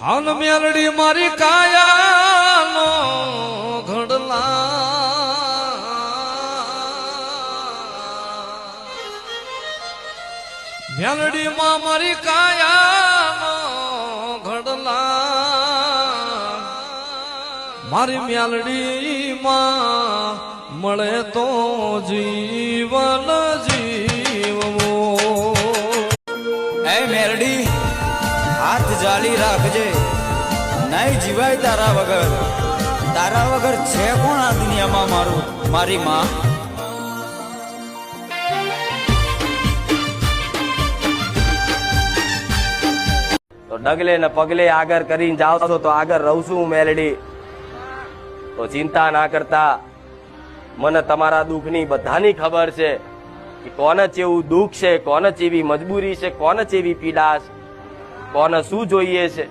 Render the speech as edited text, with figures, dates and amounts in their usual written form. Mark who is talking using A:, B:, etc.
A: હાલ મેલડી મારી કાયાનો ઘડલા મેલડી માં મારી કાયાનો ઘડલા મારી મેલડી માં મળે તો જીવન જીવવો
B: એ મેલડી હાથ જાળી રાખજે નહીં જીવાય તારા વગર છે કોણ આ દુનિયામાં મારી માં
C: તો ડગલે ને પગલે આગળ કરીને જાવ છો તો આગળ રહું છું મેલડી તો ચિંતા ના કરતા મને તમારા દુઃખની બધાની ખબર છે કે કોને ચેવું દુઃખ છે કોને ચેવી મજબૂરી છે કોને ચેવી પીડા છે કોને શું જોઈએ છે